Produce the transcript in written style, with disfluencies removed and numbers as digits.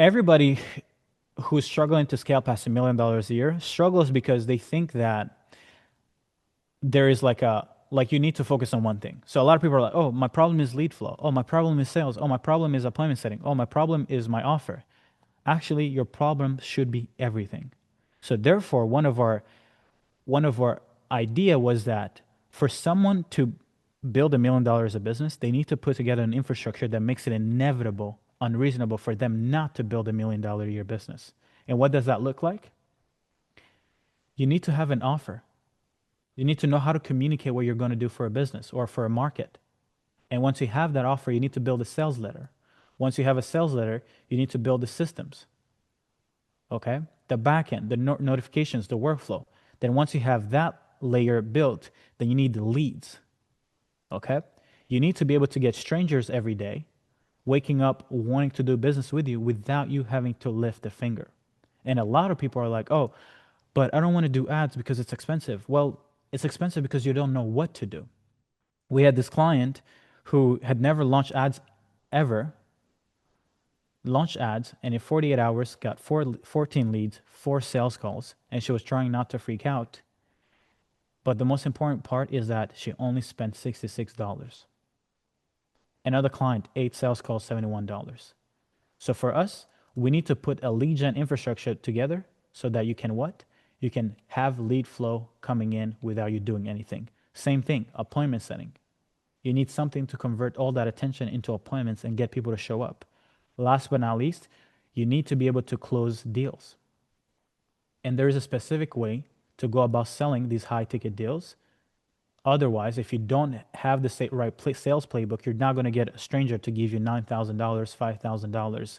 everybody who's struggling to scale past $1 million a year struggles because they think that there is like you need to focus on one thing. So a lot of people are like, oh, my problem is lead flow. Oh, my problem is sales. Oh, my problem is appointment setting. Oh, my problem is my offer. Actually, your problem should be everything. So therefore, one of our idea was that for someone to build $1 million of business, they need to put together an infrastructure that makes it inevitable, unreasonable for them not to build $1 million a year business. And what does that look like? You need to have an offer. You need to know how to communicate what you're going to do for a business or for a market. And once you have that offer, you need to build a sales letter. Once you have a sales letter, you need to build the systems, okay? The backend, the notifications, the workflow. Then once you have that layer built, then you need the leads, okay? You need to be able to get strangers every day waking up wanting to do business with you without you having to lift a finger. And a lot of people are like, oh, but I don't want to do ads because it's expensive. Well, it's expensive because you don't know what to do. We had this client who had never launched ads ever, launched ads, and in 48 hours got 14 leads, 4 sales calls, and she was trying not to freak out. But the most important part is that she only spent $66. Another client, 8 sales calls, $71. So for us, we need to put a lead gen infrastructure together so that you can what? You can have lead flow coming in without you doing anything. Same thing, appointment setting. You need something to convert all that attention into appointments and get people to show up. Last but not least, you need to be able to close deals. And there is a specific way to go about selling these high ticket deals. Otherwise, if you don't have the right sales playbook, you're not going to get a stranger to give you $9,000, $5,000